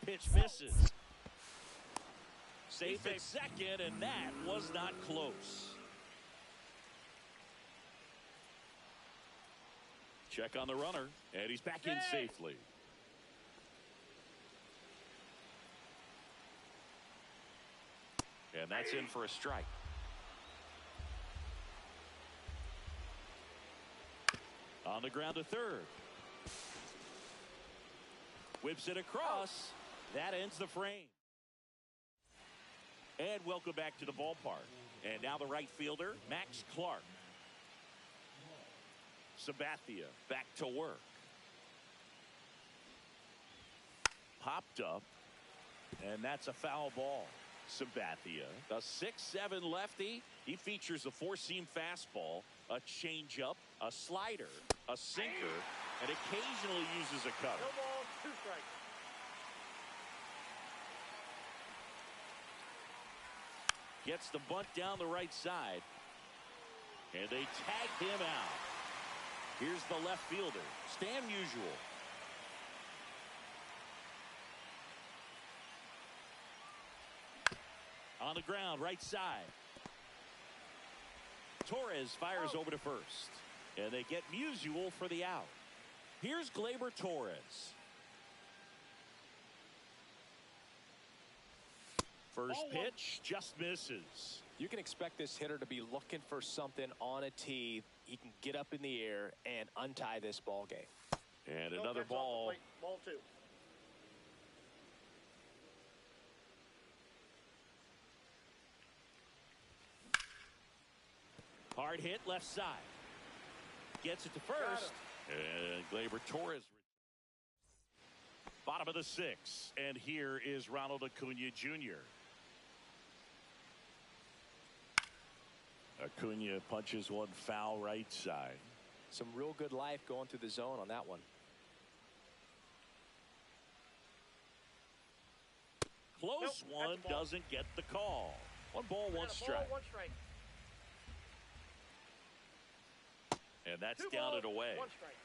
Pitch misses. Safe at second, and that was not close. Check on the runner, and he's back in safely. And that's in for a strike. On the ground to third. Whips it across. That ends the frame. And welcome back to the ballpark. And now the right fielder, Max Clark. Sabathia back to work. Popped up. And that's a foul ball. Sabathia, a 6'7" lefty. He features a four-seam fastball, a changeup, a slider, a sinker, and occasionally uses a cutter. No ball, 2 strikes. Gets the bunt down the right side. And they tag him out. Here's the left fielder, Stan Musial. On the ground, right side. Torres fires over to first. And they get Musial for the out. Here's Gleyber Torres. First pitch just misses. You can expect this hitter to be looking for something on a tee. He can get up in the air and untie this ball game. And another ball. Ball 2. Hard hit left side. Gets it to first. And Gleyber Torres. Bottom of the 6th. And here is Ronald Acuna Jr. Acuna punches one foul right side. Some real good life going through the zone on that one. Close one, doesn't get the call. 1 ball, 1 strike. 1 strike. And that's 2 down balls, and away. 1 strike.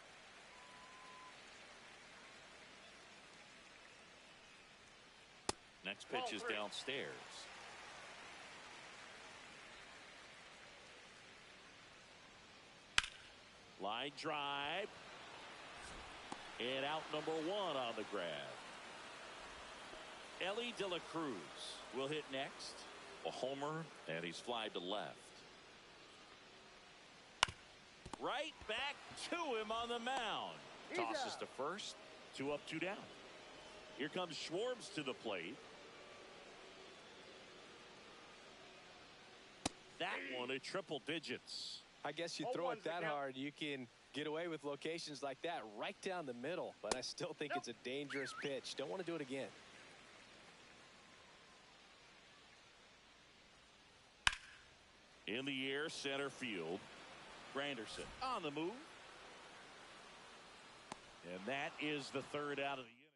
Next pitch is downstairs. Line drive. And out number 1 on the grab. Elly De La Cruz will hit next. A homer, and he's flied to left. Right back to him on the mound. Tosses to first. 2 up, 2 down. Here comes Schwartz to the plate. That one at triple digits. I guess you throw it that hard, you can get away with locations like that right down the middle. But I still think it's a dangerous pitch. Don't want to do it again. In the air, center field. Granderson on the move. And that is the 3rd out of the inning.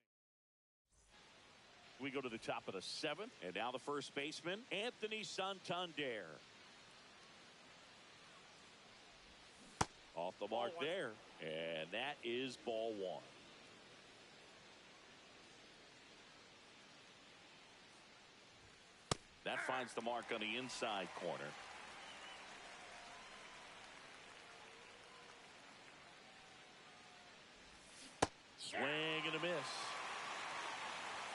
We go to the top of the 7th. And now the first baseman, Anthony Santander. Off the mark there. And that is ball 1. That finds the mark on the inside corner. Swing and a miss.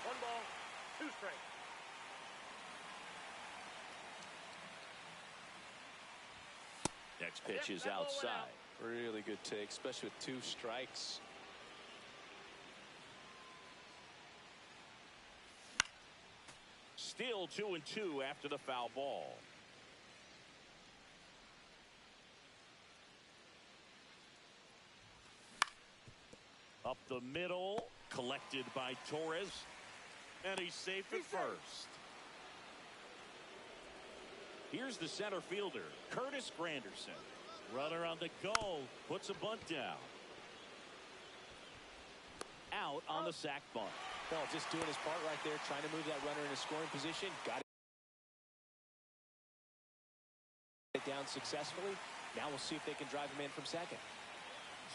1 ball, 2 strikes. Next pitch is outside. Really good take, especially with 2 strikes. Still 2-2 after the foul ball. Up the middle, collected by Torres, and he's safe at first. Here's the center fielder, Curtis Granderson. Runner on the go, puts a bunt down. Out on the sac bunt. Well, just doing his part right there, trying to move that runner in a scoring position. Got it down successfully. Now we'll see if they can drive him in from second.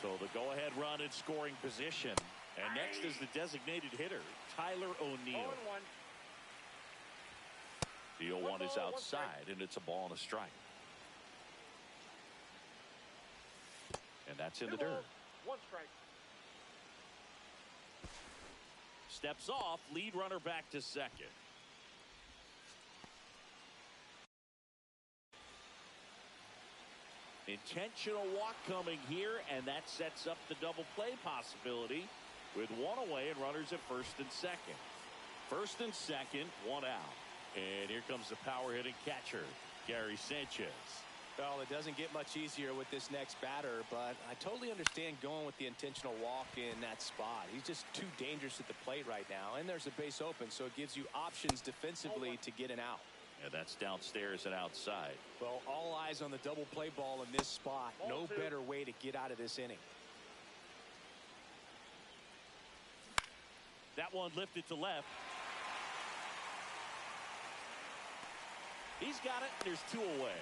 So the go-ahead run in scoring position. And next is the designated hitter, Tyler O'Neill. 0-1. The 0-1 is outside, and it's a ball and a strike. And that's in the dirt. 1 strike. Steps off, lead runner back to second. Intentional walk coming here, and that sets up the double play possibility with 1 away and runners at first and second. First and second, 1 out. And here comes the power hitting catcher, Gary Sanchez. Well, it doesn't get much easier with this next batter, but I totally understand going with the intentional walk in that spot. He's just too dangerous at the plate right now, and there's a base open, so it gives you options defensively to get an out. And that's downstairs and outside. Well, all eyes on the double play ball in this spot. No better way to get out of this inning. That one lifted to left. He's got it. There's 2 away.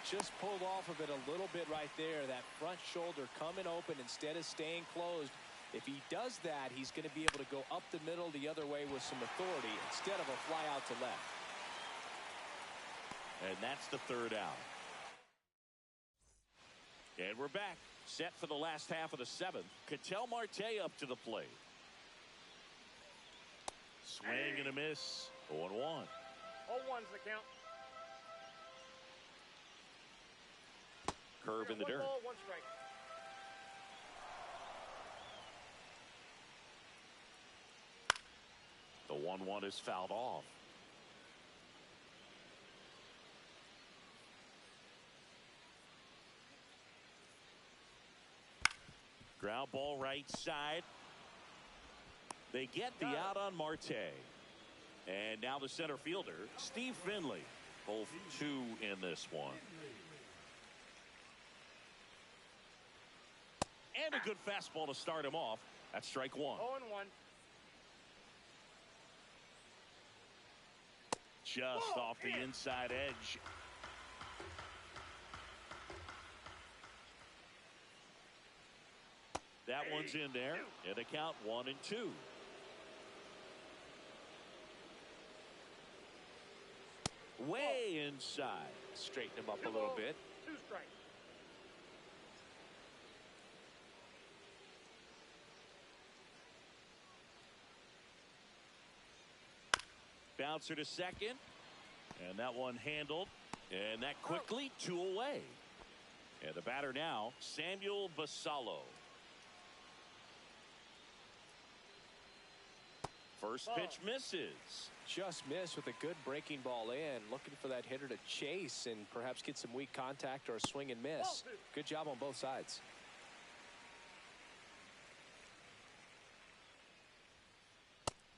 Just pulled off of it a little bit right there. That front shoulder coming open instead of staying closed. If he does that, he's going to be able to go up the middle the other way with some authority instead of a fly out to left. And that's the 3rd out. And we're back. Set for the last half of the 7th. Ketel Marte up to the plate. Swing and a miss. 0-1. 0-1's the count. Curve in the dirt. 1 ball, 1 strike. The 1-1 is fouled off. Ground ball right side. They get the out on Marte. And now the center fielder, Steve Finley. Both 2 in this one. And a good fastball to start him off. That's strike 1. 0-1. Just off the inside edge. That one's in there. And the count 1-2. Way inside. Straighten him up a little bit. 2 strikes. Bouncer to second. And that one handled. And that quickly 2 away. And the batter now, Samuel Basallo. First pitch misses. Just missed with a good breaking ball in. Looking for that hitter to chase and perhaps get some weak contact or a swing and miss. Good job on both sides.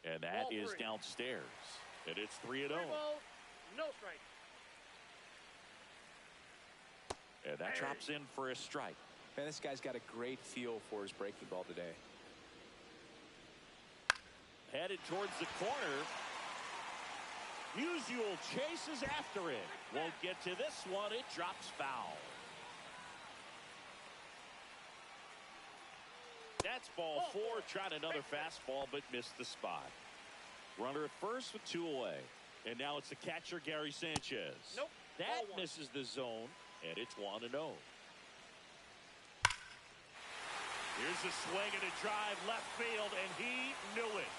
And that is downstairs. And it's 3-0. 3 balls, no strike. And that drops in for a strike. Man, this guy's got a great feel for his breaking ball today. Headed towards the corner. Musial chases after it. Won't get to this one. It drops foul. That's ball 4. Tried another fastball but missed the spot. Runner at first with 2 away. And now it's the catcher, Gary Sanchez. Nope. That misses the zone. And it's 1-0. Here's a swing and a drive left field. And he knew it.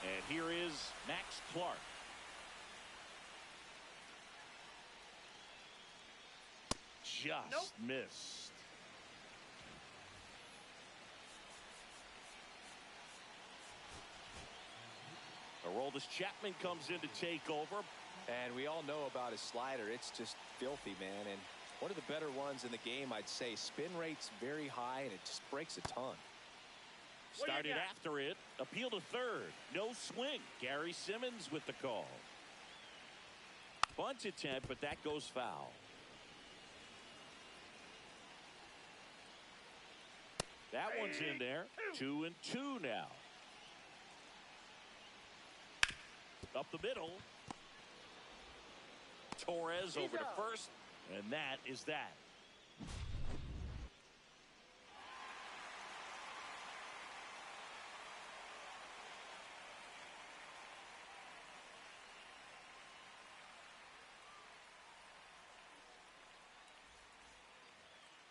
And here is Max Clark. Just missed. Aroldis Chapman comes in to take over. And we all know about his slider. It's just filthy, man. And one of the better ones in the game, I'd say. Spin rate's very high, and it just breaks a ton. Started after it. Appeal to third. No swing. Gary Simmons with the call. Bunt attempt, but that goes foul. That one's in there. 2-2 now. Up the middle. Torres over to first. And that is that.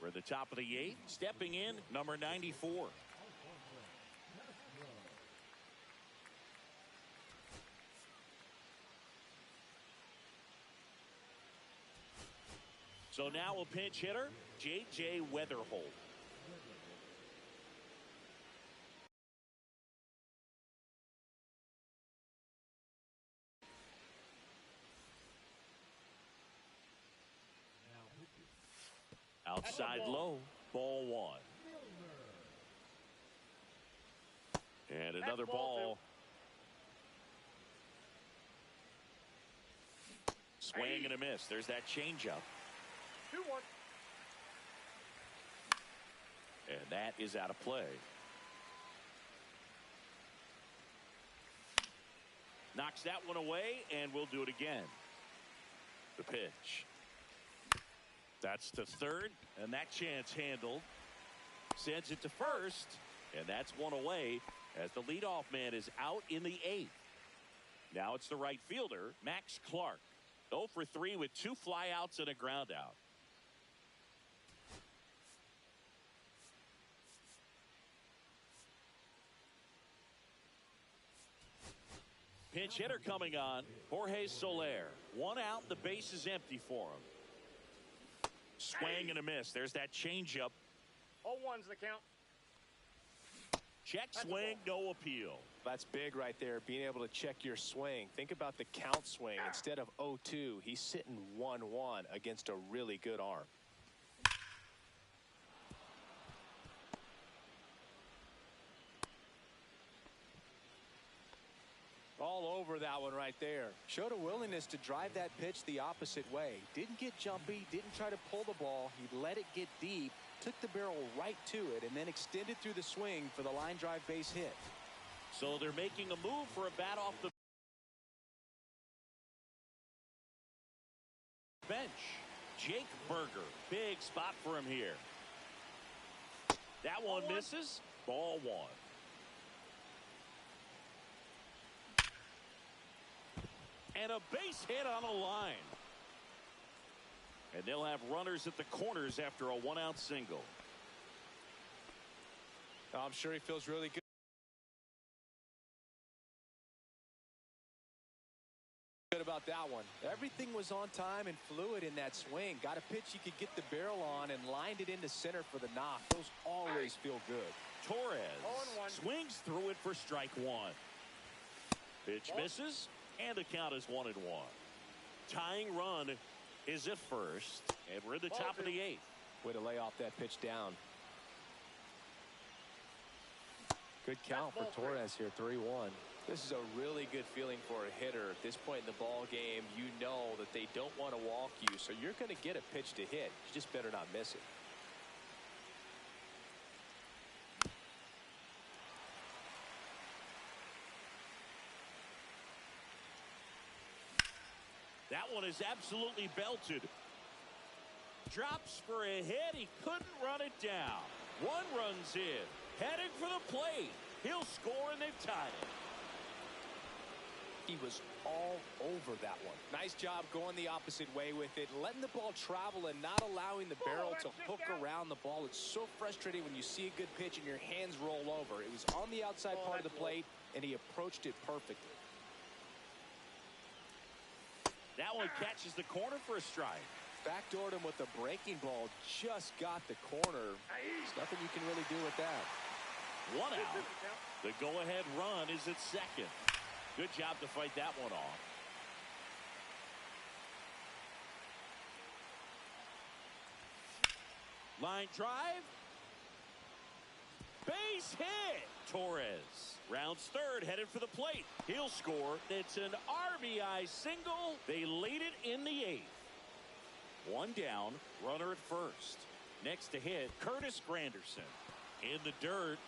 For the top of the 8th, stepping in, number 94. So now a pinch hitter, J.J. Weatherholt. Outside low, ball 1. And another ball. Swing and a miss. There's that changeup. 2-1. And that is out of play. Knocks that one away, and we'll do it again. The pitch. That's to third, and that chance handled. Sends it to first, and that's one away as the leadoff man is out in the 8th. Now it's the right fielder, Max Clark. 0 for 3 with 2 flyouts and a ground out. Pinch hitter coming on, Jorge Soler. 1 out, the base is empty for him. Swing and a miss. There's that changeup. 0-1's the count. Check swing, no appeal. That's big right there, being able to check your swing. Think about the count swing. Instead of 0-2, he's sitting 1-1 against a really good arm. All over that one right there. Showed a willingness to drive that pitch the opposite way. Didn't get jumpy, didn't try to pull the ball. He let it get deep, took the barrel right to it, and then extended through the swing for the line drive base hit. So they're making a move for a bat off the bench. Jake Burger. Big spot for him here. That one misses. Ball 1. And a base hit on a line. And they'll have runners at the corners after a 1-out single. I'm sure he feels really good about that one. Everything was on time and fluid in that swing. Got a pitch you could get the barrel on and lined it into center for the knock. Those always feel good. Torres swings through it for strike 1. Pitch misses, and the count is 1-1. Tying run is at first, and we're in the top of the 8th. Way to lay off that pitch down. Good count for Torres here, 3-1. This is a really good feeling for a hitter. At this point in the ball game, you know that they don't want to walk you, so you're going to get a pitch to hit. You just better not miss it. That one is absolutely belted. Drops for a hit. He couldn't run it down. 1 runs in. Heading for the plate. He'll score, and they've tied it. He was all over that one. Nice job going the opposite way with it, letting the ball travel and not allowing the barrel to hook around the ball. It's so frustrating when you see a good pitch and your hands roll over. It was on the outside part of the plate, and he approached it perfectly. That one catches the corner for a strike. Backdoored him with the breaking ball. Just got the corner. There's nothing you can really do with that. 1 out. The go-ahead run is at second. Good job to fight that one off. Line drive. Base hit. Torres rounds third, headed for the plate. He'll score. It's an RBI single. They lead it in the 8th. 1 down, runner at first. Next to hit, Curtis Granderson. In the dirt.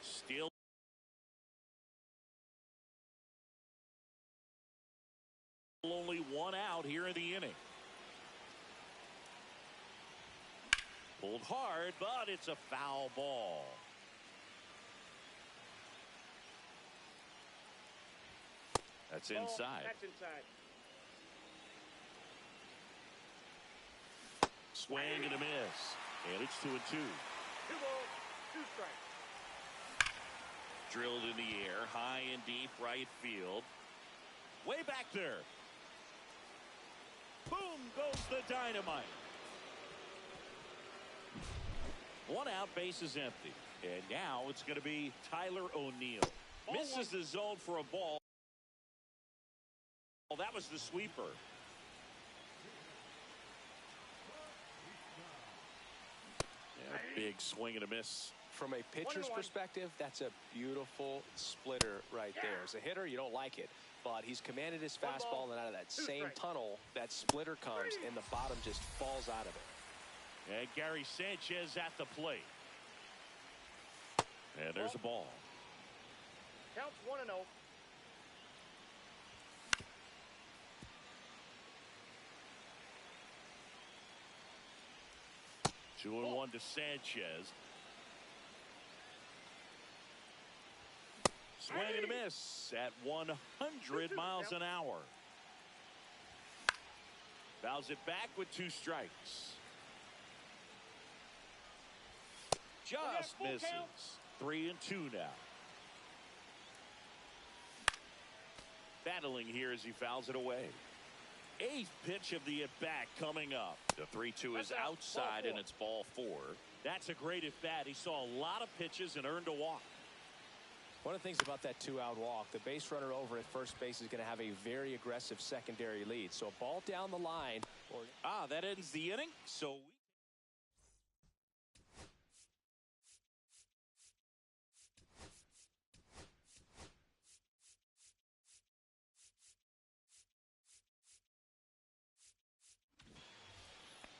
Still only 1 out here in the inning. Pulled hard, but it's a foul ball. That's inside. That's inside. Swing and a miss. And it's 2-2. 2 balls, 2 strikes. Drilled in the air, high and deep right field. Way back there. Boom goes the dynamite. 1 out, base is empty. And now it's going to be Tyler O'Neill. Misses the zone for a ball. Well, that was the sweeper. Yeah, big swing and a miss. From a pitcher's perspective, that's a beautiful splitter right there. As a hitter, you don't like it, but he's commanded his fastball, and out of that same tunnel, that splitter comes, and the bottom just falls out of it. And Gary Sanchez at the plate. And there's a ball. Counts 1-0. Two and 1 to Sanchez. Swing and a miss at 100 miles an hour. Fouls it back with 2 strikes. Just misses. 3-2 now. Battling here as he fouls it away. 8th pitch of the at-bat coming up. The 3-2 is outside and it's ball 4. That's a great at-bat. He saw a lot of pitches and earned a walk. One of the things about that 2-out walk, the base runner over at first base is going to have a very aggressive secondary lead. So a ball down the line. That ends the inning. So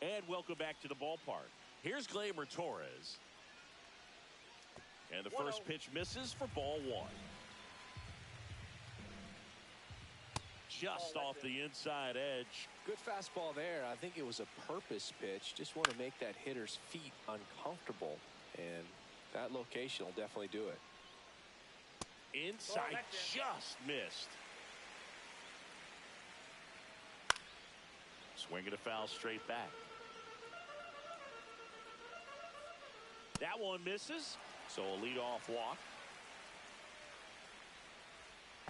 and welcome back to the ballpark. Here's Gleyber Torres. And the first pitch misses for ball 1. Just off the inside edge. Good fastball there. I think it was a purpose pitch. Just want to make that hitter's feet uncomfortable. And that location will definitely do it. Inside, just missed. Swinging a foul straight back. That one misses. So a leadoff walk.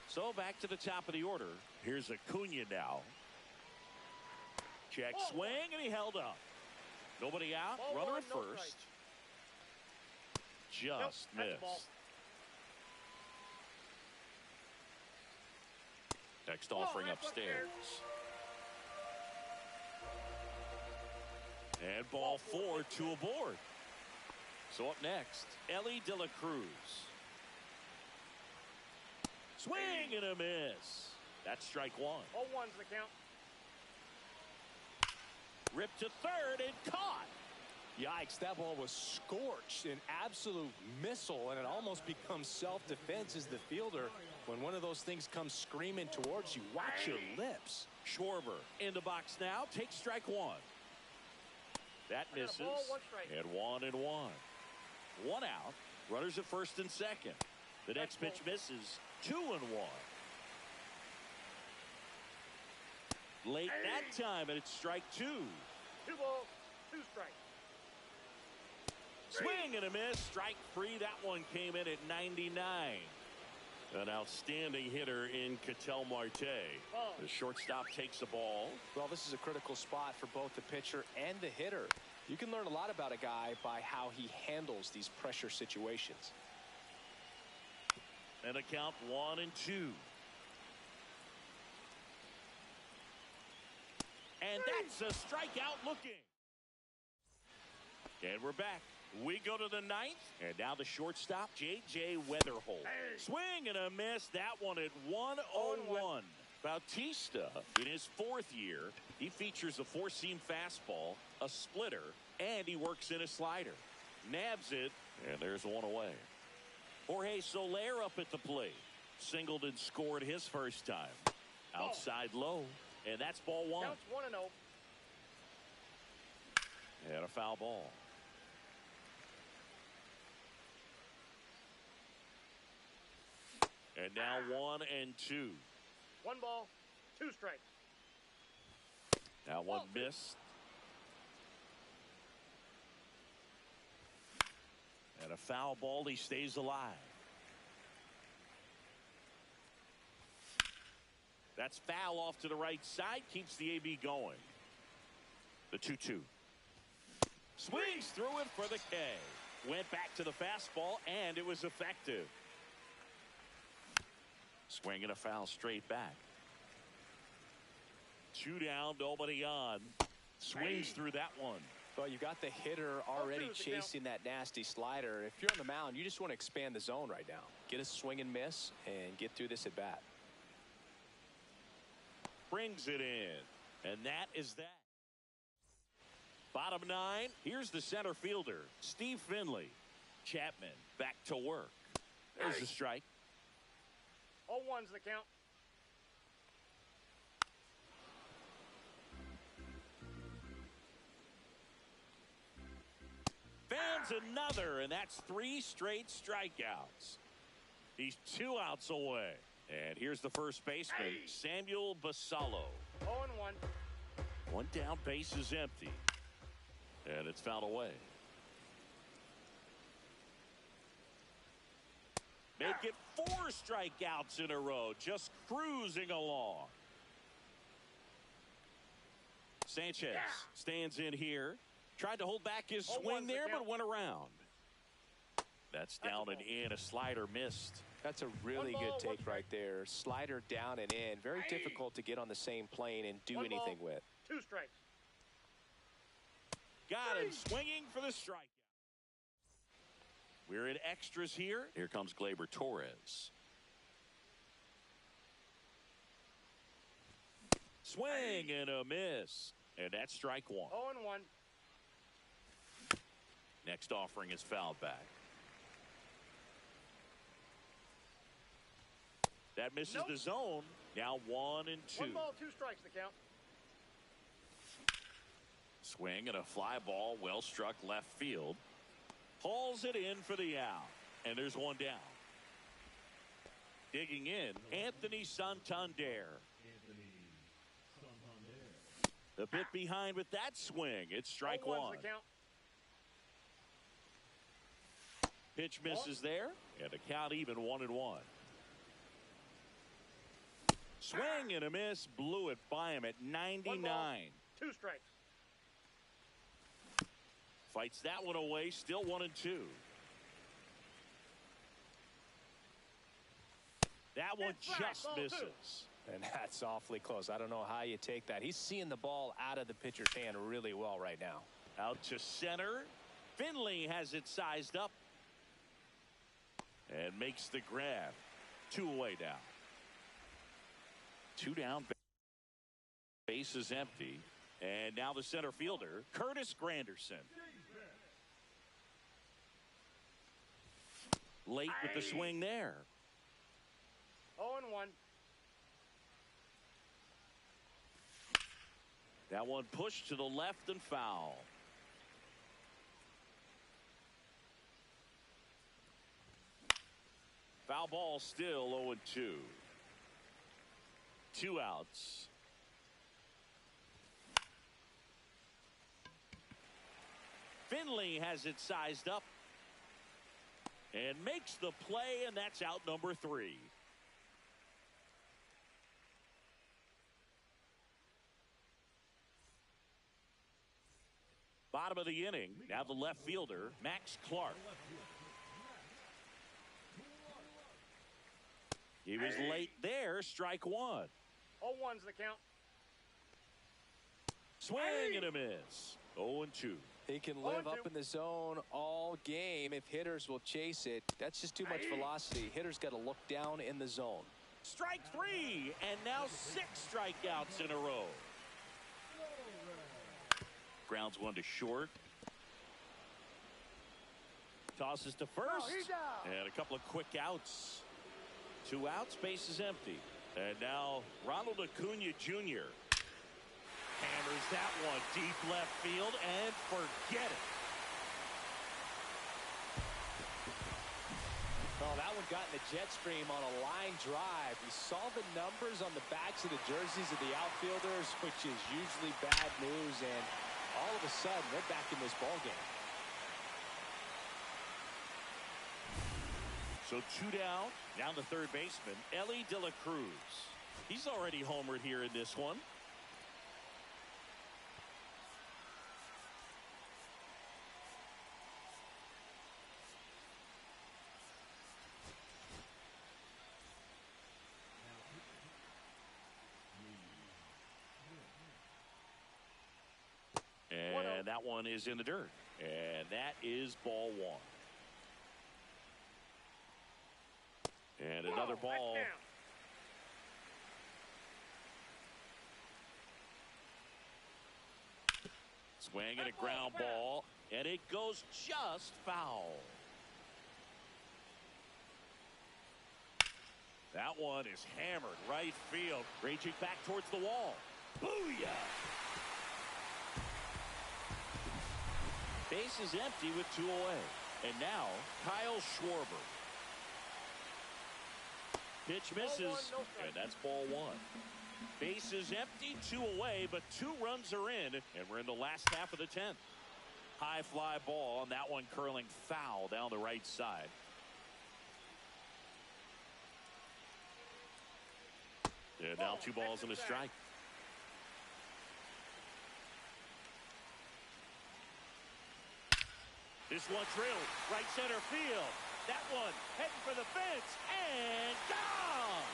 So back to the top of the order. Here's Acuna now. Check swing, and he held up. Nobody out. Runner at first. Just missed. Next offering upstairs. And ball 4, 2 aboard. So up next, Elly De La Cruz. Swing and a miss. That's strike 1. 0-1's the count. Ripped to third and caught. Yikes, that ball was scorched, an absolute missile, and it almost becomes self-defense as the fielder. When one of those things comes screaming towards you, watch your lips. Schwarber in the box now, takes strike 1. That misses. And 1-1. 1 out. Runners at first and second. The next pitch misses. 2-1. Late that time, and it's strike 2. 2 balls, 2 strikes. Swing and a miss. Strike 3. That one came in at 99. An outstanding hitter in Ketel Marte. The shortstop takes the ball. Well, this is a critical spot for both the pitcher and the hitter. You can learn a lot about a guy by how he handles these pressure situations. And a count 1-2. And that's a strikeout looking. And we're back. We go to the 9th. And now the shortstop, J.J. Weatherholt. Swing and a miss. That one at 1-0-1. Bautista, in his 4th year, he features a 4-seam fastball, a splitter, and he works in a slider. Nabs it, and there's one away. Jorge Soler up at the plate. Singled and scored his first time. Outside low, and that's ball 1. Counts 1-0. And a foul ball. And now 1-2. 1 ball, 2 strikes. That one missed. And a foul ball. He stays alive. That's foul off to the right side. Keeps the AB going. The 2-2. Swings through it for the K. Went back to the fastball, and it was effective. Swinging a foul straight back. 2 down, nobody on. Swings through that one. Well, you got the hitter already chasing that nasty slider. If you're on the mound, you just want to expand the zone right now. Get a swing and miss and get through this at bat. Brings it in, and that is that. Bottom 9, here's the center fielder, Steve Finley. Chapman back to work. There's a strike. 0-1's the count. Fans another, and that's 3 straight strikeouts. He's 2 outs away. And here's the first baseman, Samuel Basallo. 0-1. 1 down, base is empty. And it's fouled away. Make it 4 strikeouts in a row, just cruising along. Sanchez stands in here. Tried to hold back his swing there, but went around. That's down and in. A slider missed. That's a really good take right there. Slider down and in. Very difficult to get on the same plane and do anything with. 2 strikes. Got him swinging for the strikeout. We're in extras here. Here comes Gleyber Torres. Swing and a miss. And that's strike 1. 0-1. Next offering is fouled back. That misses the zone. Now 1 and 2. 1 ball, 2 strikes the count. Swing and a fly ball, well struck left field. Hauls it in for the out. And there's 1 down. Digging in, Anthony Santander. The bit behind with that swing. It's strike 1. The count. Pitch misses there. And the count even 1-1. Swing and a miss. Blew it by him at 99. 1 ball, 2 strikes. Fights that one away. Still 1 and 2. That one just misses. And that's awfully close. I don't know how you take that. He's seeing the ball out of the pitcher's hand really well right now. Out to center. Finley has it sized up. And makes the grab. 2 away now. 2 down. Base is empty. And now the center fielder, Curtis Granderson. Late with the swing there. 0-1. That one pushed to the left and foul. Foul ball still 0-2. 2 outs. Finley has it sized up and makes the play, and that's out number 3. Bottom of the inning. Now the left fielder, Max Clark. He was late there. Strike 1. 0-1's the count. Swing and a miss. 0-2. He can live up in the zone all game if hitters will chase it. That's just too much velocity. Hitters got to look down in the zone. Strike 3, and now 6 strikeouts in a row. Grounds 1 to short. Tosses to first. And a couple of quick outs. 2 outs, base is empty. And now Ronald Acuna Jr. hammers that one deep left field and forget it. Well, that one got in the jet stream on a line drive. We saw the numbers on the backs of the jerseys of the outfielders, which is usually bad news, and all of a sudden, they're back in this ball game. So 2 down. Down the third baseman, Elly De La Cruz. He's already homered here in this one. And that one is in the dirt. And that is ball one. And another ball. Swing and a ground ball. And it goes just foul. That one is hammered right field. Raging back towards the wall. Booyah! Base is empty with 2 away. And now, Kyle Schwarber. Pitch misses, and that's ball one. Base is empty, 2 away, but 2 runs are in, and we're in the last half of the 10th. High fly ball, and that one curling foul down the right side. And now 2 balls and a strike. This one drilled right center field. That one heading for the fence and gone.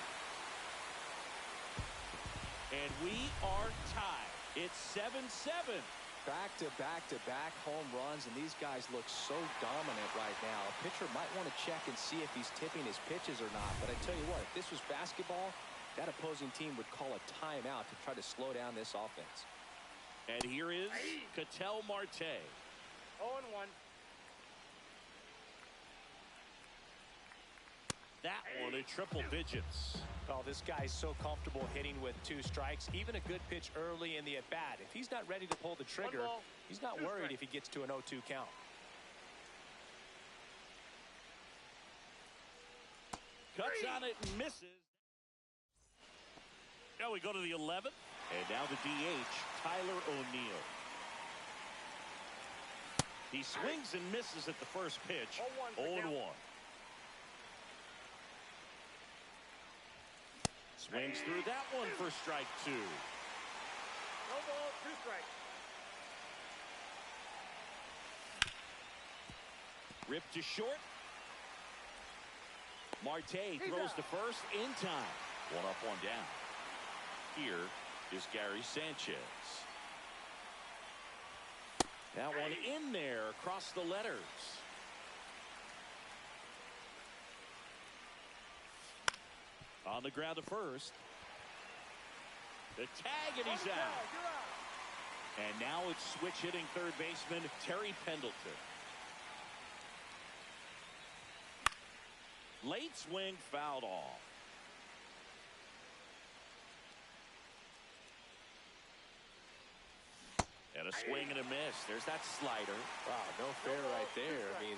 And we are tied. It's 7-7. Back-to-back-to-back home runs, and these guys look so dominant right now. A pitcher might want to check and see if he's tipping his pitches or not. But I tell you what, if this was basketball, that opposing team would call a timeout to try to slow down this offense. And here is Ketel Marte. 0-1. That one in triple digits. Oh, this guy's so comfortable hitting with 2 strikes. Even a good pitch early in the at-bat. If he's not ready to pull the trigger, he's not worried if he gets to an 0-2 count. Cuts on it and misses. Now we go to the 11th. And now the DH, Tyler O'Neill. He swings and misses at the first pitch. 0-1. Swings through that one for strike 2. No ball, 2 strikes. Ripped to short. Marte throws to first in time. 1 up, 1 down. Here is Gary Sanchez. That one in there across the letters. On the ground to first. The tag, and he's out. And now it's switch hitting third baseman Terry Pendleton. Late swing fouled off. And a swing and a miss. There's that slider. Wow, no fair right there. I mean,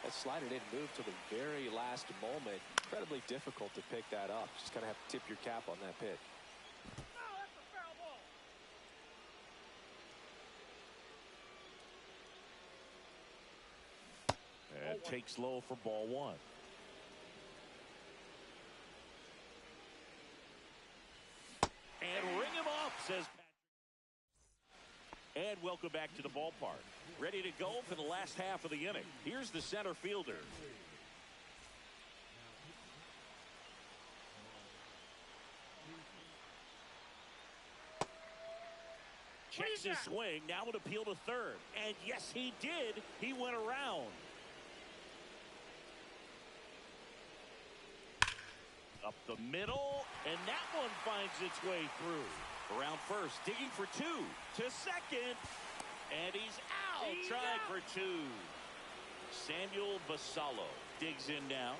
that slider didn't move till the very last moment. Incredibly difficult to pick that up. Just kind of have to tip your cap on that pitch. No, that's a foul ball. And takes low for ball 1. And ring him up, says Patrick. And welcome back to the ballpark. Ready to go for the last half of the inning. Here's the center fielder. Checks his swing. Now would appeal to third. And yes, he did. He went around. Up the middle. And that one finds its way through. Around first. Digging for 2. To second. And he's out. Trying for 2. Samuel Basallo digs in now.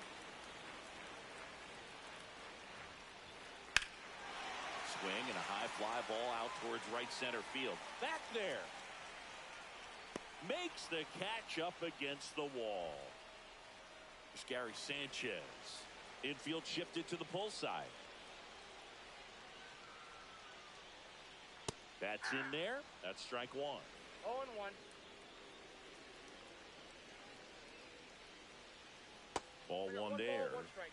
Swing and a high fly ball out towards right center field. Back there. Makes the catch up against the wall. There's Gary Sanchez. Infield shifted to the pull side. That's in there. That's strike 1. 0-1. Ball one One there. ball, one strike.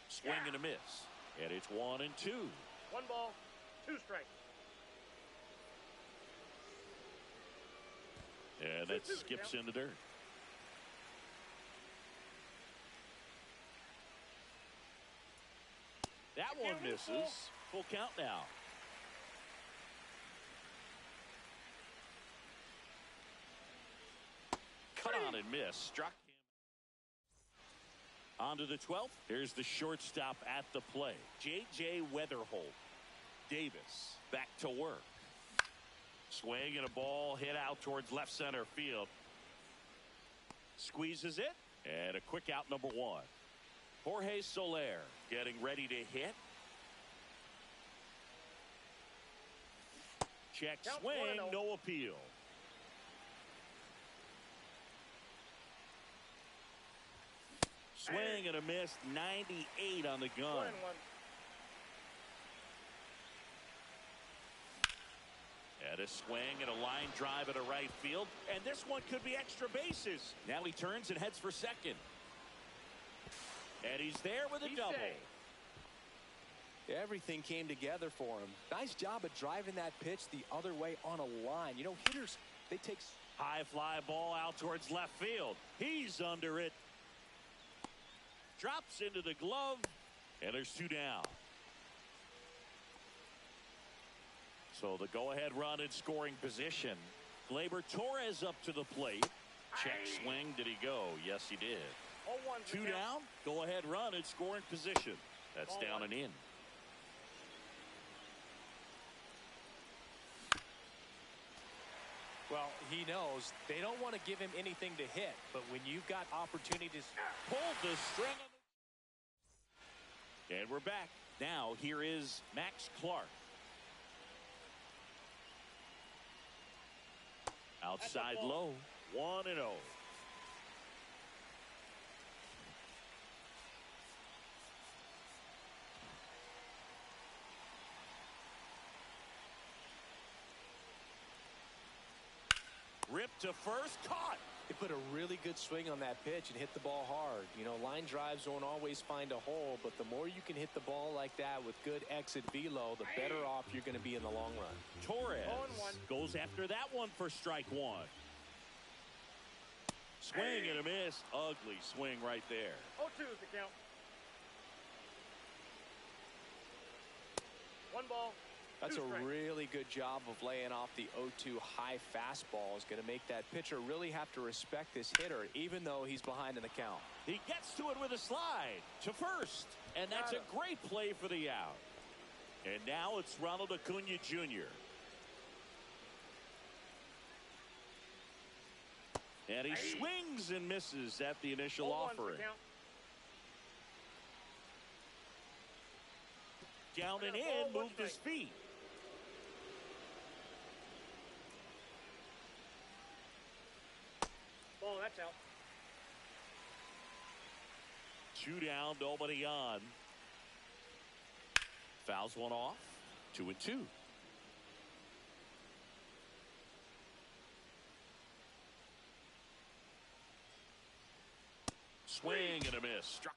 Swing and a miss. And it's 1-2. One ball, two strikes. And that skips in the dirt. That one misses. Full count now. Cut on and miss. Struck him. On to the 12th. Here's the shortstop at the plate. J.J. Weatherholt. Davis back to work. Swing and a ball hit out towards left center field. Squeezes it. And a quick out, number one. Jorge Soler getting ready to hit. Check swing, no appeal. Swing and a miss, 98 on the gun. 1-1. And a swing and a line drive at a right field. And this one could be extra bases. Now he turns and heads for second. And he's there with a double. Everything came together for him. Nice job of driving that pitch the other way on a line. You know, hitters, they take... High fly ball out towards left field. He's under it. Drops into the glove. And there's two down. So the go-ahead run in scoring position. Gleyber Torres up to the plate. Check swing. Did he go? Yes, he did. 0-1. Two down. Go-ahead run in scoring position. That's down and in. Well, he knows they don't want to give him anything to hit, but when you've got opportunities, Pull the string. And we're back. Now here is Max Clark. Outside low. 1-0. Ripped to first, caught. they put a really good swing on that pitch and hit the ball hard. You know, line drives won't always find a hole, but the more you can hit the ball like that with good exit velo, the better off you're going to be in the long run. Torres goes after that one for strike one. Swing and a miss. Ugly swing right there. 0-2 is the count. One ball. That's two a strikes. really good job of laying off the 0-2 high fastball. Is going to make that pitcher really have to respect this hitter, even though he's behind in the count. He gets to it with a slide to first, and that's a great play for the out. And now it's Ronald Acuna Jr. And he swings and misses at the initial 0-1 offering. count. Down and in, moved his feet. Ball, that's out. 2 down, nobody on. Fouls one off. 2-2. Swing and a miss. Struck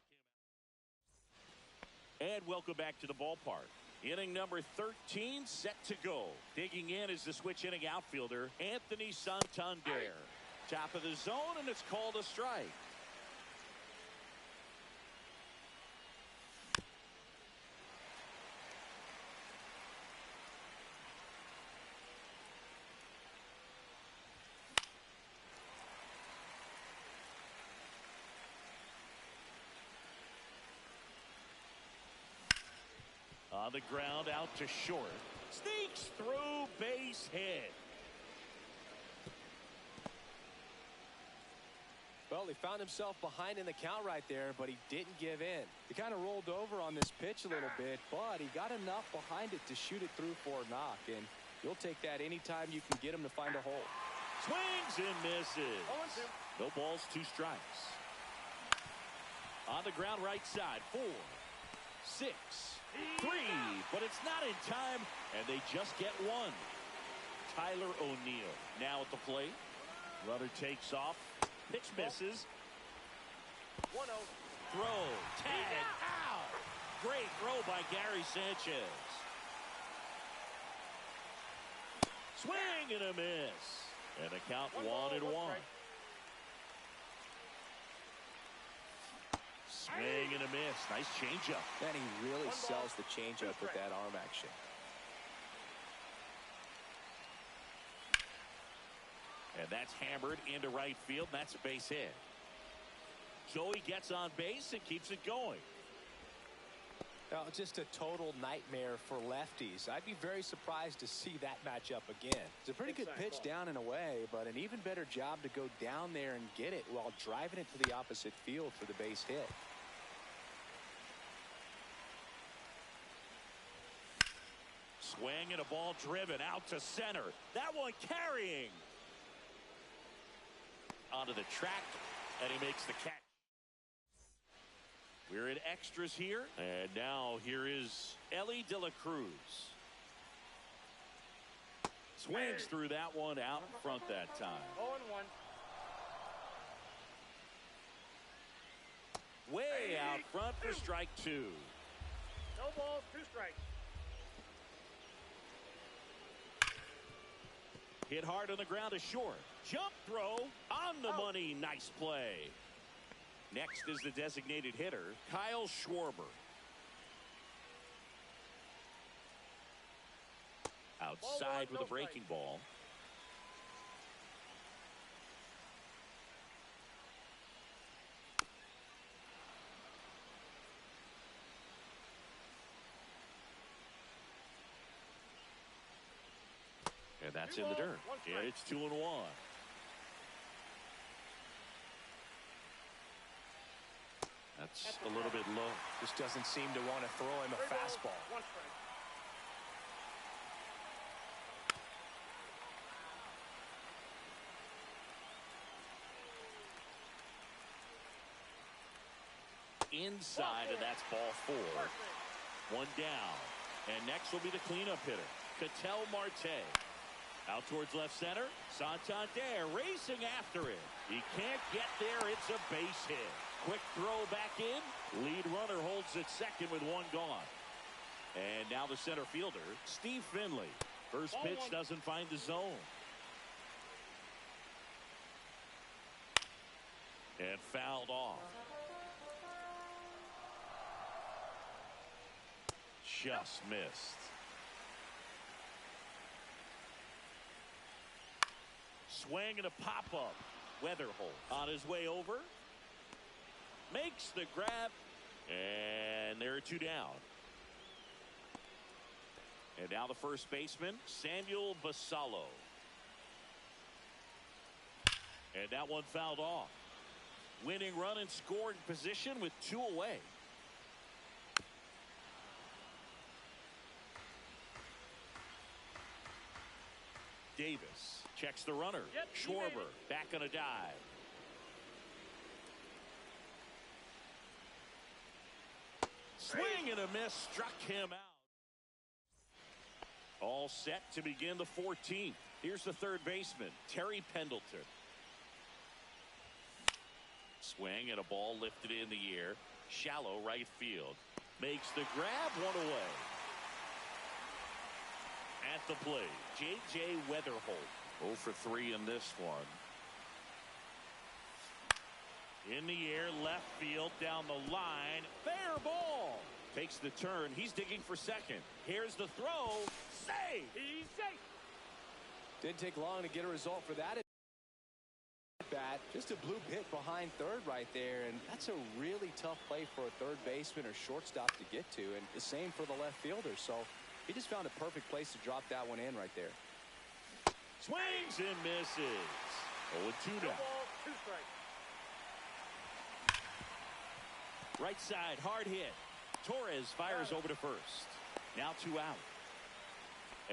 him. And welcome back to the ballpark. Inning number 13 set to go. Digging in is the switch inning outfielder, Anthony Santander. Top of the zone, and it's called a strike. On the ground, out to short. Sneaks through, base hit. Well, he found himself behind in the count right there, but he didn't give in. He kind of rolled over on this pitch a little bit, but he got enough behind it to shoot it through for a knock, and you'll take that anytime you can get him to find a hole. Swings and misses. 0-2. No balls, 2 strikes. On the ground, right side, 4, 6, 3, but it's not in time, and they just get one. Tyler O'Neill now at the plate. Runner takes off. Pitch misses. 1-0. Throw. Tag. Out. Great throw by Gary Sanchez. Swing and a miss. And a count 1-1. Swing and a miss. Nice changeup. And he really sells the changeup with that arm action. And that's hammered into right field. That's a base hit. Joey gets on base and keeps it going. Now, just a total nightmare for lefties. I'd be very surprised to see that matchup again. It's a pretty good pitch down and away, but an even better job to go down there and get it while driving it to the opposite field for the base hit. Swing and a ball driven out to center. That one carrying onto the track, and he makes the catch. We're in extras here, and now here is Elly De La Cruz. Swings through that one out in front that time. 0-1. Way out front for strike two. No balls, 2 strikes. Hit hard on the ground to short. Jump throw on the money. Nice play. Next is the designated hitter, Kyle Schwarber. Outside with a breaking ball. And that's in the dirt. And it's 2-1. That's a little bit low. Just doesn't seem to want to throw him a fastball. 1 strike. Inside, and that's ball 4. 1 down. And next will be the cleanup hitter, Ketel Marte. Out towards left center. Santander racing after it. He can't get there. It's a base hit. Quick throw back in. Lead runner holds at second with 1 gone. And now the center fielder, Steve Finley. First pitch doesn't find the zone. And fouled off. Just missed. Swing and a pop-up. Weatherholt on his way over. Makes the grab. And there are 2 down. And now the first baseman, Samuel Basallo. And that one fouled off. Winning run in scoring position with 2 away. Davis checks the runner. Schwarber back on a dive. Swing and a miss, struck him out. All set to begin the 14th. Here's the third baseman, Terry Pendleton. Swing and a ball lifted in the air. Shallow right field. Makes the grab, 1 away. At the plate, J.J. Weatherholt. 0 for 3 in this one. In the air, left field, down the line. Fair ball. Takes the turn. He's digging for second. Here's the throw. Save. He's safe. Didn't take long to get a result for that bat. Just a blue hit behind third right there, and that's a really tough play for a third baseman or shortstop to get to, and the same for the left fielder. So he just found a perfect place to drop that one in right there. Swings and misses. 0-2 now. 2 strikes. Right side, hard hit. Torres fires over to first. Now 2 out.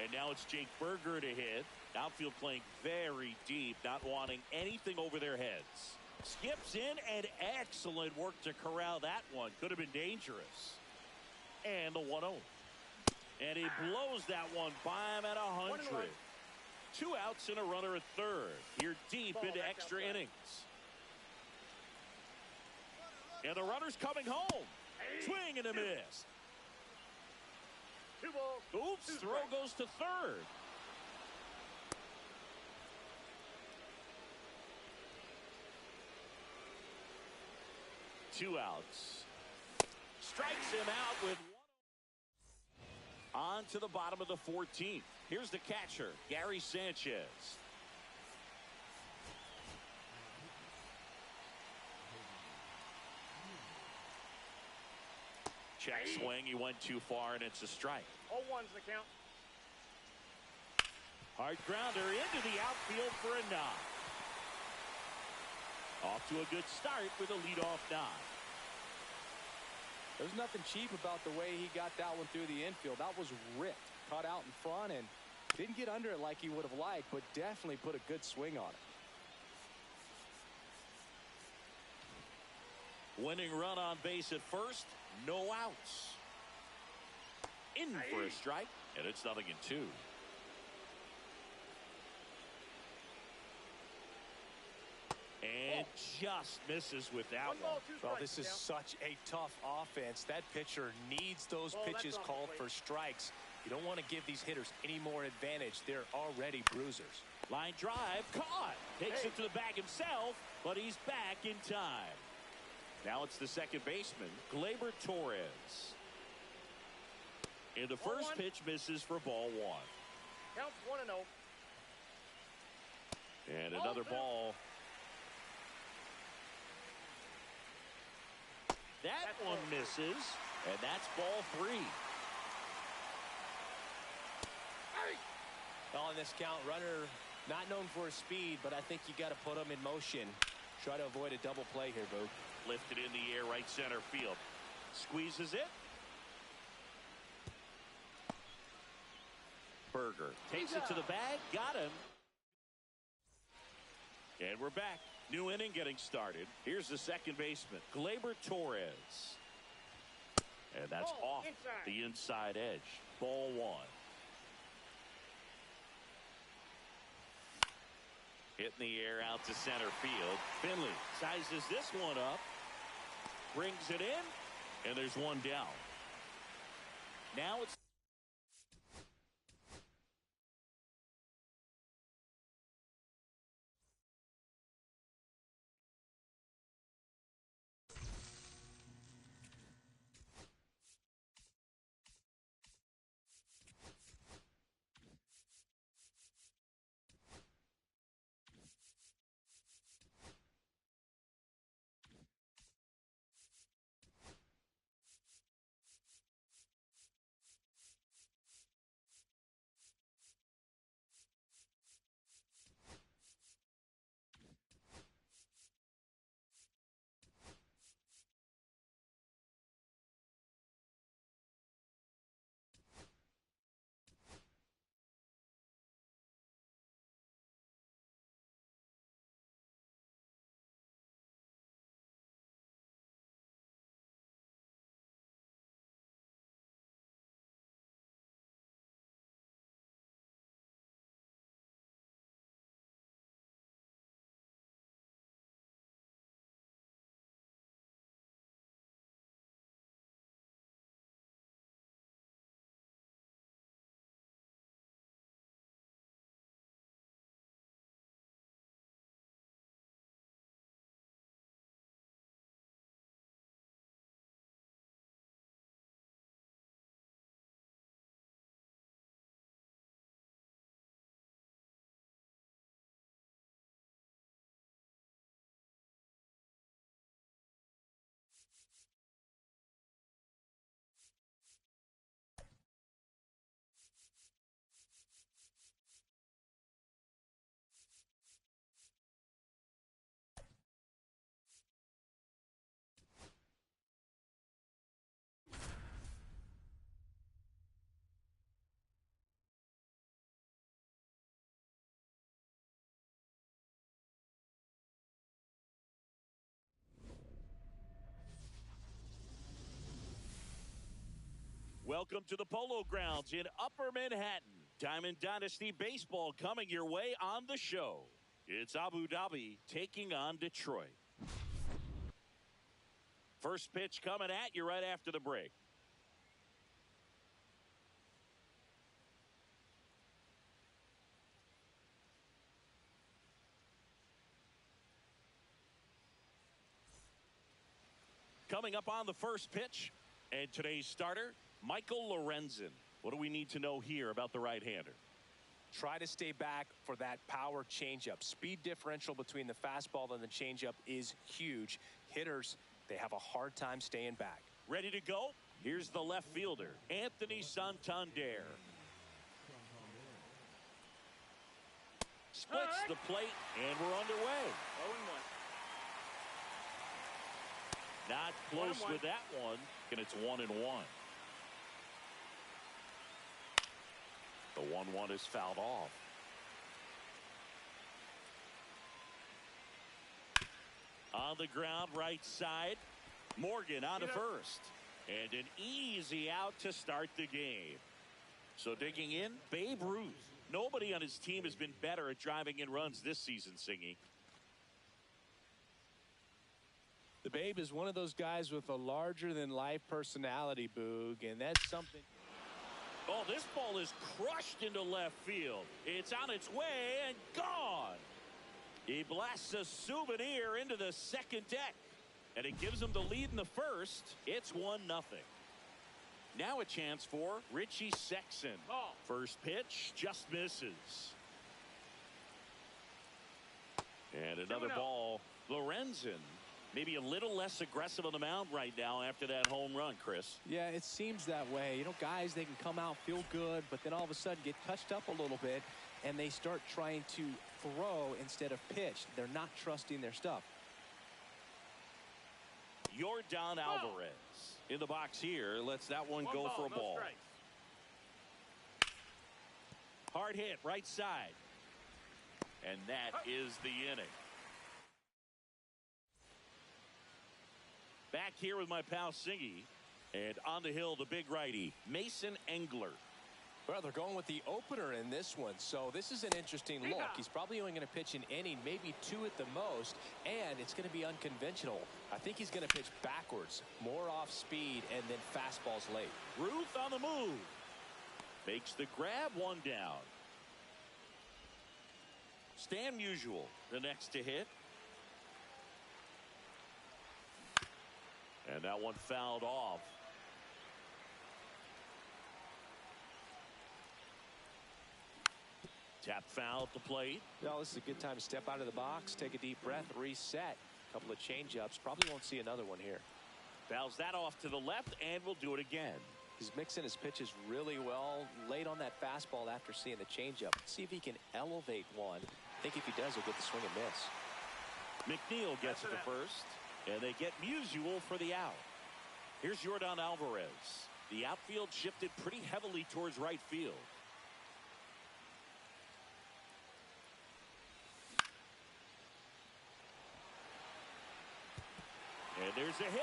And now it's Jake Burger to hit. Outfield playing very deep, not wanting anything over their heads. Skips in, and excellent work to corral that one. Could have been dangerous. And the 1-0. And he blows that one by him at 100. 2 outs and a runner at third. Here deep into extra innings. And the runner's coming home. Swing and a miss. 2 balls. Oops, throw goes to third. Two outs. Strikes him out with one. On to the bottom of the 14th. Here's the catcher, Gary Sanchez. Check swing. He went too far, and it's a strike. 0-1's the count. Hard grounder into the outfield for a knock. Off to a good start with a leadoff knock. There's nothing cheap about the way he got that one through the infield. That was ripped, cut out in front, and didn't get under it like he would have liked, but definitely put a good swing on it. Winning run on base at first, no outs. In for a strike, and it's 0-2. And just misses with that 1 ball, 2 strikes. Well, this is such a tough offense. That pitcher needs those pitches called for strikes. You don't want to give these hitters any more advantage. They're already bruisers. Line drive, caught. Takes it to the bag himself, but he's back in time. Now it's the second baseman, Gleyber Torres. And the first pitch misses for ball 1. Counts 1-0. And another ball. That one misses, and that's ball 3. On this count, runner not known for his speed, but I think you got to put him in motion. Try to avoid a double play here, Boo. Lifted in the air, right center field. Squeezes it. Berger takes it to the bag, got him. And we're back. New inning getting started. Here's the second baseman, Gleyber Torres. And that's off the inside edge. Ball 1. Hitting the air out to center field. Finley sizes this one up. Brings it in. And there's one down. Now it's welcome to the Polo Grounds in Upper Manhattan. Diamond Dynasty Baseball coming your way on the show. It's Abu Dhabi taking on Detroit. First pitch coming at you right after the break. Coming up on the first pitch, and today's starter, Michael Lorenzen. What do we need to know here about the right-hander? Try to stay back for that power changeup. Speed differential between the fastball and the changeup is huge. Hitters, they have a hard time staying back. Ready to go? Here's the left fielder, Anthony Santander. Splits the plate, and we're underway. 0-1. Not close with that one, and it's 1-1. The 1-1 is fouled off. On the ground, right side. Morgan on to first. And an easy out to start the game. So digging in, Babe Ruth. Nobody on his team has been better at driving in runs this season, Singy. The Babe is one of those guys with a larger-than-life personality, Boog, and that's something. Oh, this ball is crushed into left field. It's on its way and gone. He blasts a souvenir into the second deck, and it gives him the lead in the first. It's 1-0. Now a chance for Richie Sexson. First pitch just misses. And another ball. Lorenzen. Maybe a little less aggressive on the mound right now after that home run, Chris. Yeah, it seems that way. You know, guys, they can come out, feel good, but then all of a sudden get touched up a little bit, and they start trying to throw instead of pitch. They're not trusting their stuff. Yordan Alvarez in the box here. Lets that one go for a ball. Hard hit, right side. And that is the inning. Back here with my pal Singy. And on the hill, the big righty, Mason Engler. Well, they're going with the opener in this one, so this is an interesting look. He's probably only going to pitch an inning, maybe 2 at the most, and it's going to be unconventional. I think he's going to pitch backwards, more off speed, and then fastballs late. Ruth on the move. Makes the grab, 1 down. Stan Musial, the next to hit. And that one fouled off. Tap foul at the plate. No, this is a good time to step out of the box, take a deep breath, reset. A couple of change-ups. Probably won't see another one here. Fouls that off to the left, and we'll do it again. He's mixing his pitches really well. Late on that fastball after seeing the changeup. See if he can elevate one. I think if he does, he'll get the swing and miss. McNeil gets it to first, and they get Musial for the out. Here's Yordan Alvarez. The outfield shifted pretty heavily towards right field. And there's a hit.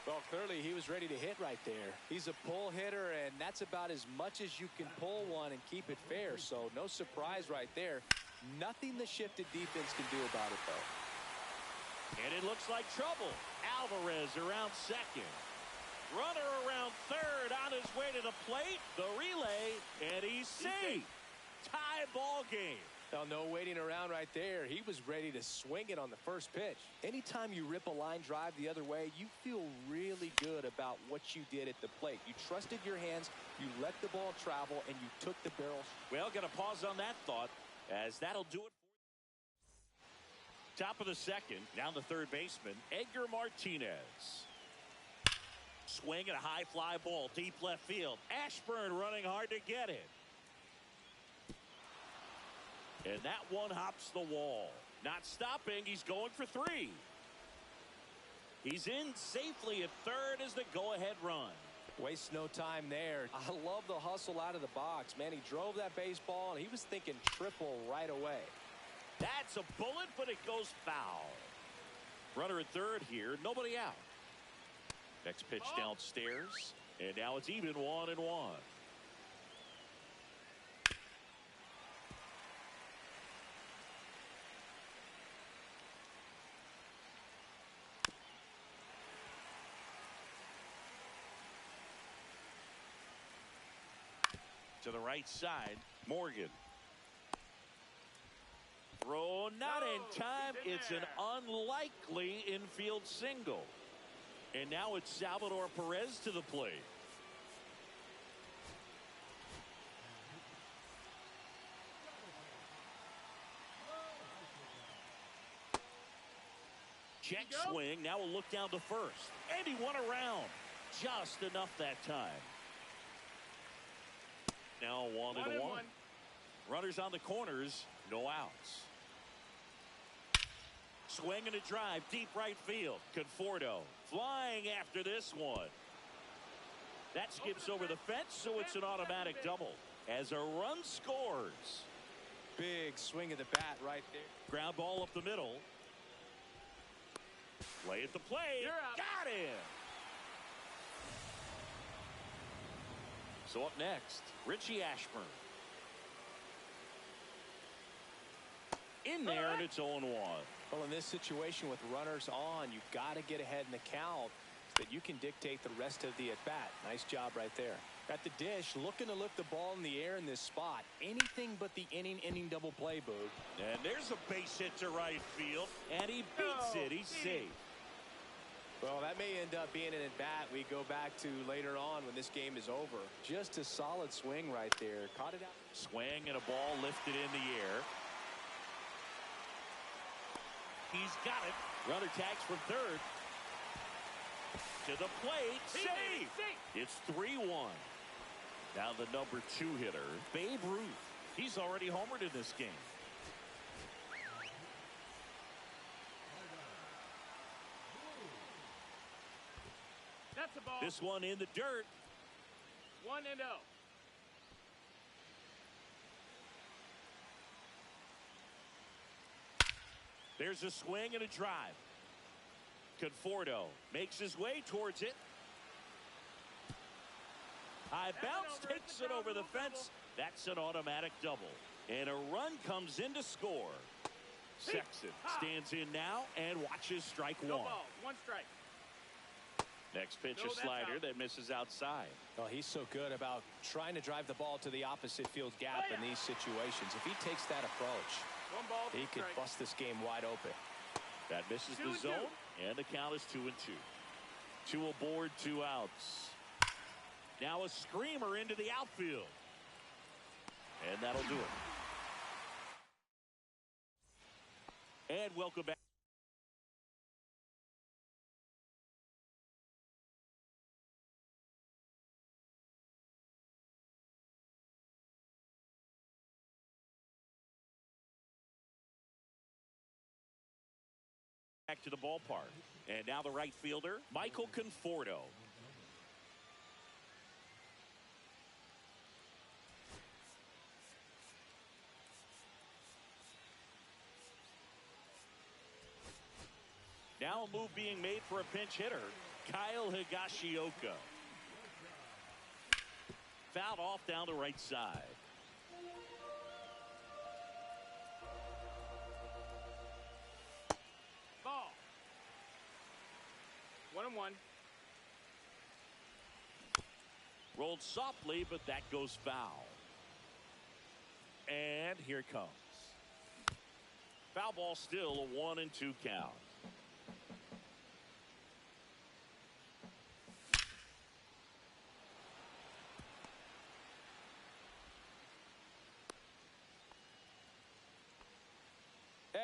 Well, clearly he was ready to hit right there. He's a pull hitter, and that's about as much as you can pull one and keep it fair. So no surprise right there. Nothing the shifted defense can do about it, though. And it looks like trouble. Alvarez around second. Runner around third on his way to the plate. The relay, and he's safe. Tie ball game. Well, no waiting around right there. He was ready to swing it on the first pitch. Anytime you rip a line drive the other way, you feel really good about what you did at the plate. You trusted your hands, you let the ball travel, and you took the barrel. Well, got to pause on that thought, as that'll do it. Top of the second, down the third baseman, Edgar Martinez. Swing and a high fly ball, deep left field. Ashburn running hard to get it. And that one hops the wall. Not stopping. He's going for 3. He's in safely at third as the go-ahead run. Wastes no time there. I love the hustle out of the box. Man, he drove that baseball, and he was thinking triple right away. That's a bullet, but it goes foul. Runner at third here. Nobody out. Next pitch downstairs. And now it's even 1-1. To the right side, Morgan. Throw not in time. It's an unlikely infield single. And now it's Salvador Perez to the plate. Check swing. Now we'll look down to first. And he won around. Just enough that time. Now 1-1. Runners on the corners. No outs. Swing and a drive. Deep right field. Conforto flying after this one. That skips over the fence, so it's an automatic double. As a run scores. Big swing of the bat right there. Ground ball up the middle. Play at the plate. Got him. So up next, Richie Ashburn. In there, and it's 0-1. Well, in this situation with runners on, you've got to get ahead in the count so that you can dictate the rest of the at-bat. Nice job right there. At the dish, looking to lift the ball in the air in this spot. Anything but the inning double play, Boog. And there's a base hit to right field, and he beats it. He's safe. Well, that may end up being an at-bat we go back to later on when this game is over. Just a solid swing right there. Caught it out. Swing and a ball lifted in the air. He's got it. Runner tags from third. To the plate. Save. It's 3-1. Now the number 2 hitter, Babe Ruth. He's already homered in this game. That's a ball. This one in the dirt. 1-0. There's a swing and a drive. Conforto makes his way towards it. High bounce takes it over the fence. That's an automatic double. And a run comes in to score. Sexton stands in now and watches strike one. No ball. 1 strike. Next pitch, a slider that misses outside. Well, he's so good about trying to drive the ball to the opposite field gap in these situations. If he takes that approach, 1 ball, he could bust this game wide open. That misses the zone, and the count is 2-2. 2 aboard, 2 outs. Now a screamer into the outfield. And that'll do it. And welcome back. Back to the ballpark. And now the right fielder, Michael Conforto. Now a move being made for a pinch hitter, Kyle Higashioka. Fouled off down the right side. Ball. 1-1. Rolled softly, but that goes foul. And here it comes. Foul ball, still a 1-2 count.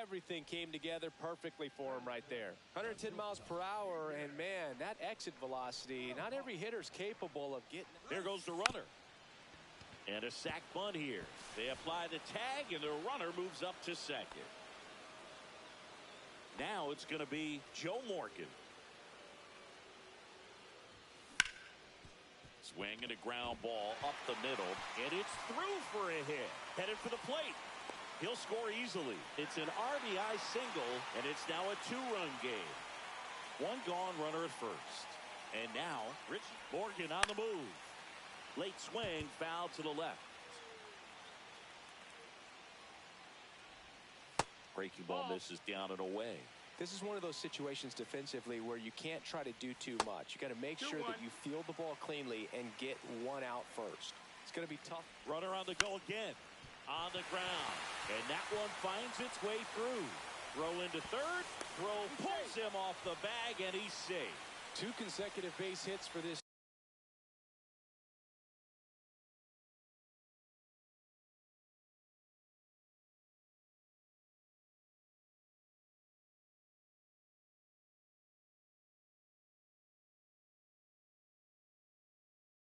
Everything came together perfectly for him right there. 110 miles per hour, and man, that exit velocity, not every hitter's capable of getting. There goes the runner. And a sac bunt here. They apply the tag, and the runner moves up to second. Now it's going to be Joe Morgan. Swing and a ground ball up the middle, and it's through for a hit. Headed for the plate. He'll score easily. It's an RBI single, and it's now a 2-run game. 1 gone, runner at first. And now, Rich Morgan on the move. Late swing, foul to the left. Breaking ball misses down and away. This is one of those situations defensively where you can't try to do too much. You got to make sure that you field the ball cleanly and get one out first. It's going to be tough. Runner on the go again. On the ground. And that one finds its way through. Throw into third. Throw pulls him off the bag, and he's safe. 2 consecutive base hits for this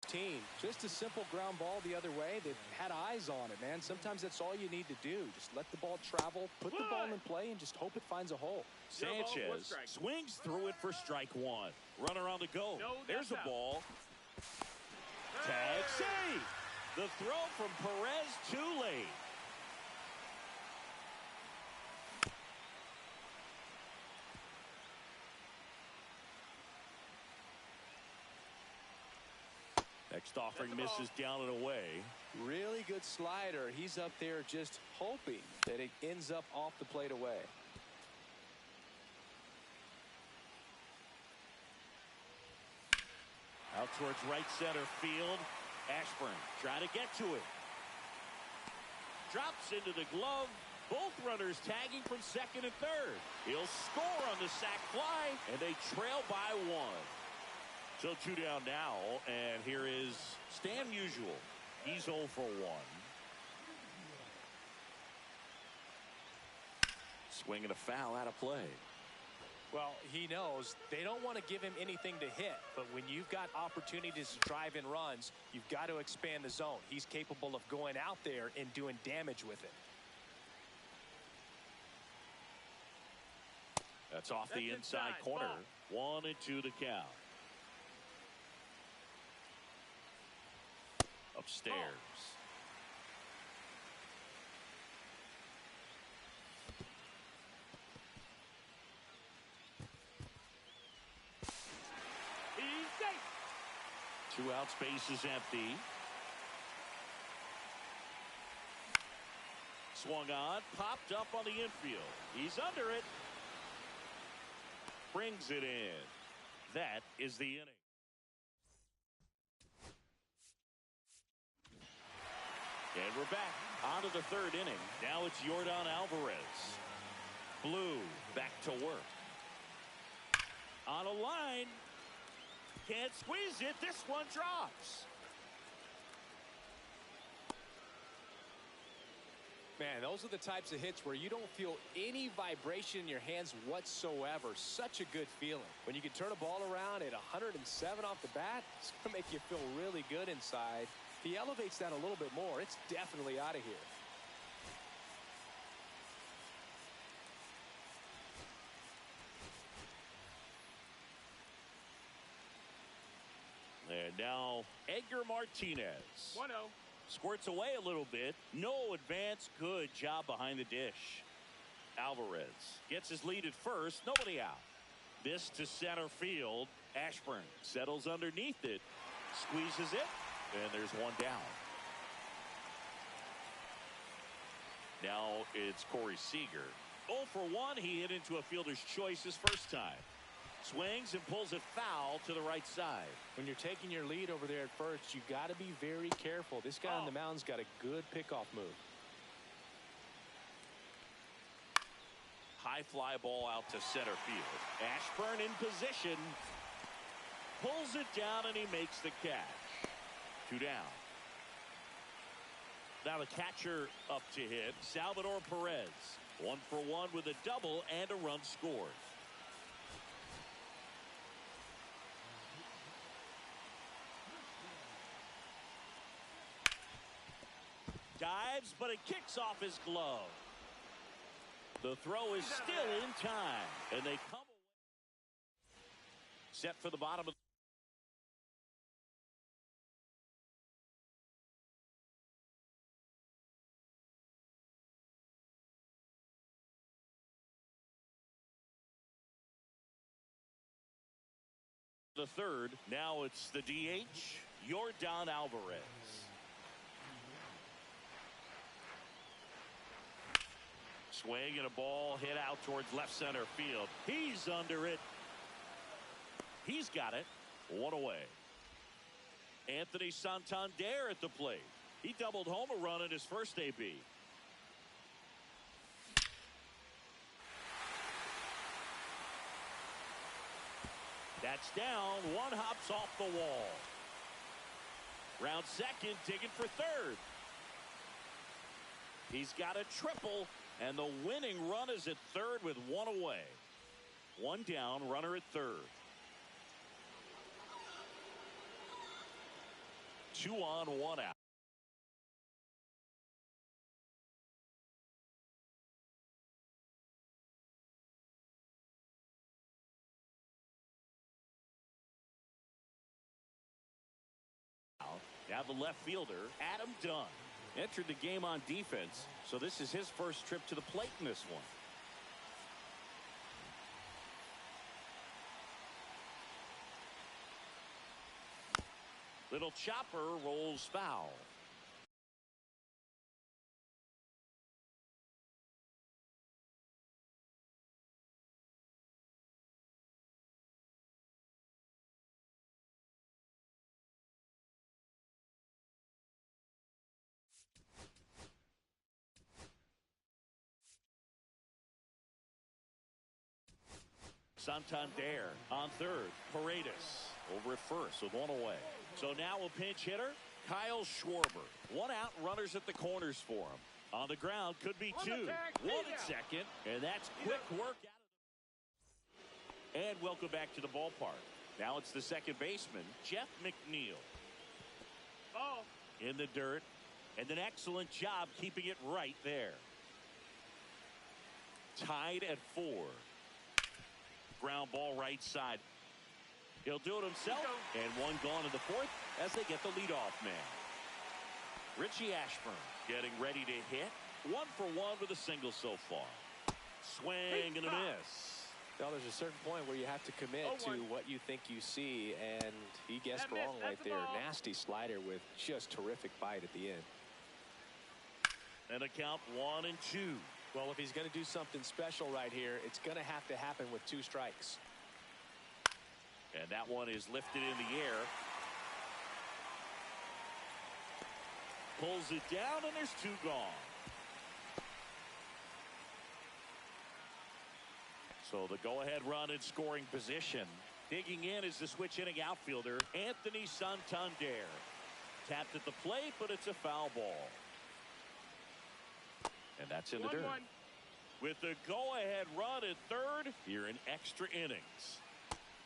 team. Just a simple ground ball the other way. They've had eyes on it, man. Sometimes that's all you need to do. Just let the ball travel, put the ball in play, and just hope it finds a hole. Sanchez swings through it for strike one. Runner on the go. There's a ball. Tag save. The throw from Perez too late. Next offering misses down and away. Really good slider. He's up there just hoping that it ends up off the plate away. Out towards right center field. Ashburn trying to get to it. Drops into the glove. Both runners tagging from second and third. He'll score on the sac fly, and they trail by 1. So 2 down now, and here is Stan Musial. He's 0 for 1. Swing and a foul out of play. Well, he knows they don't want to give him anything to hit, but when you've got opportunities to drive in runs, you've got to expand the zone. He's capable of going out there and doing damage with it. That's off the inside corner. 1-2 the count. Upstairs. He's safe. 2 out, space is empty. Swung on, popped up on the infield. He's under it. Brings it in. That is the inning. And we're back on to the 3rd inning. Now it's Yordan Alvarez. Blue back to work. On a line. Can't squeeze it. This one drops. Man, those are the types of hits where you don't feel any vibration in your hands whatsoever. Such a good feeling. When you can turn a ball around at 107 off the bat, it's going to make you feel really good inside. If he elevates that a little bit more, it's definitely out of here. And now Edgar Martinez. 1-0. Squirts away a little bit. No advance. Good job behind the dish. Alvarez gets his lead at first. Nobody out. This to center field. Ashburn settles underneath it. Squeezes it. And there's one down. Now it's Corey Seager. 0 for 1. He hit into a fielder's choice his first time. Swings and pulls it foul to the right side. When you're taking your lead over there at first, you got to be very careful. This guy on the mound's got a good pickoff move. High fly ball out to center field. Ashburn in position. Pulls it down and he makes the catch. 2 down. Now the catcher up to hit. Salvador Perez. 1 for 1 with a double and a run scored. Dives, but it kicks off his glove. The throw is still in time, and they come away. Set for the bottom of the The third. Now it's the DH, Yordan Alvarez. Swing and a ball hit out towards left center field. He's under it. He's got it. One away. Anthony Santander at the plate. He doubled home a run in his first AB. That's down. One hops off the wall. Round second, digging for third. He's got a triple, and the winning run is at third with one away. One down, runner at third. 2 on, 1 out. Now the left fielder, Adam Dunn, entered the game on defense, so this is his first trip to the plate in this one. Little chopper rolls foul. Santander on third. Paredes over at first with one away. So now a pinch hitter, Kyle Schwarber. One out, runners at the corners for him. On the ground, could be two. One at second, and that's quick work out of the... And welcome back to the ballpark. Now it's the second baseman, Jeff McNeil. Ball. In the dirt, and an excellent job keeping it right there. Tied at 4. Ground ball right side. He'll do it himself. And one gone in the fourth as they get the leadoff man. Richie Ashburn getting ready to hit. 1 for 1 with a single so far. Swing and a miss. Well, there's a certain point where you have to commit to what you think you see, and he guessed wrong right there. Nasty slider with just terrific bite at the end. And a count 1 and 2. Well, if he's going to do something special right here, it's going to have to happen with 2 strikes. And that one is lifted in the air. Pulls it down, and there's 2 gone. So the go-ahead run in scoring position. Digging in is the switch hitting outfielder, Anthony Santander. Tapped at the plate, but it's a foul ball. And that's in the dirt. With the go-ahead run at third, here in extra innings.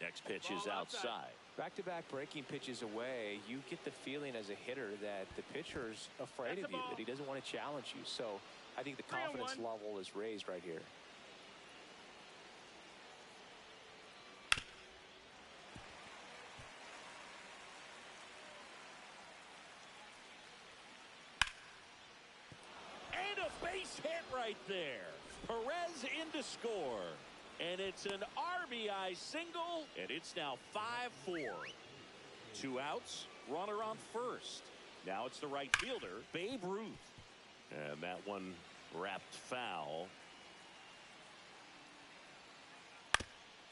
Next pitch is outside. Back-to-back breaking pitches away, you get the feeling as a hitter that the pitcher's afraid of you, that he doesn't want to challenge you. So I think the confidence level is raised right here. Base hit right there. Perez in to score. And it's an RBI single. And it's now 5-4. 2 outs. Runner on first. Now it's the right fielder, Babe Ruth. And that one wrapped foul.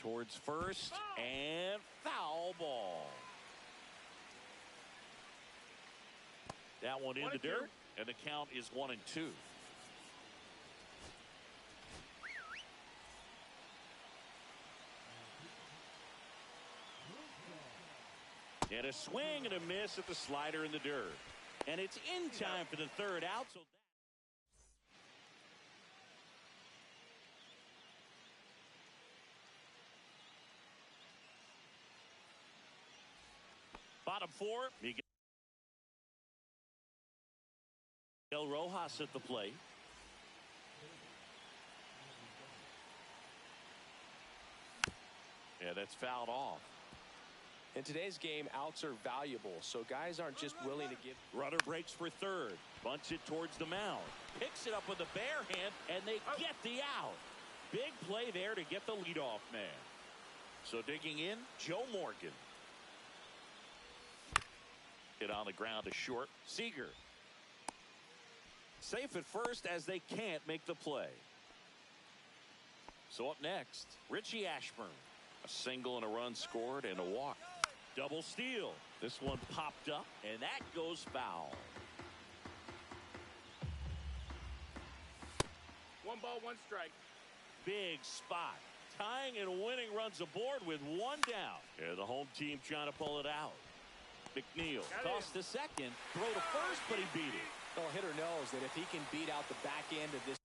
Towards first. And foul ball. That one in the dirt. And the count is 1 and 2. And a swing and a miss at the slider in the dirt. And it's in time for the third out. So bottom 4. Miguel Rojas at the plate. Yeah, that's fouled off. In today's game, outs are valuable, so guys aren't just willing to give. Runner breaks for third. Bunts it towards the mound. Picks it up with a bare hand, and they get the out. Big play there to get the leadoff man. So digging in, Joe Morgan. Hit on the ground to short. Seager. Safe at first as they can't make the play. So up next, Richie Ashburn. A single and a run scored and a walk. Double steal. This one popped up, and that goes foul. 1 ball, 1 strike. Big spot. Tying and winning runs aboard with 1 down. Yeah, the home team trying to pull it out. McNeil tossed to second. Throw to first, but he beat it. Well, hitter knows that if he can beat out the back end of this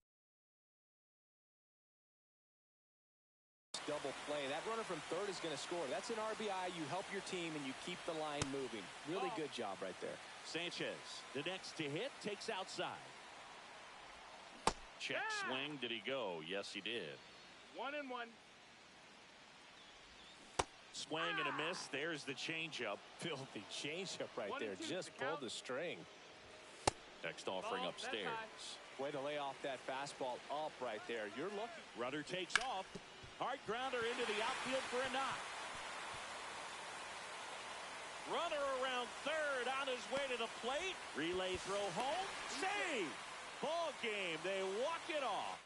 double play, that runner from third is going to score. That's an RBI. You help your team and you keep the line moving. Really good job right there. Sanchez, the next to hit, takes outside. Check swing. Did he go? Yes, he did. 1-1. Swing and a miss. There's the changeup. Filthy changeup right there. Just pulled the string. Next offering upstairs. Way to lay off that fastball up right there. You're lucky. Runner takes off. Hard grounder into the outfield for a knock. Runner around third on his way to the plate. Relay throw home. Save. Ball game. They walk it off.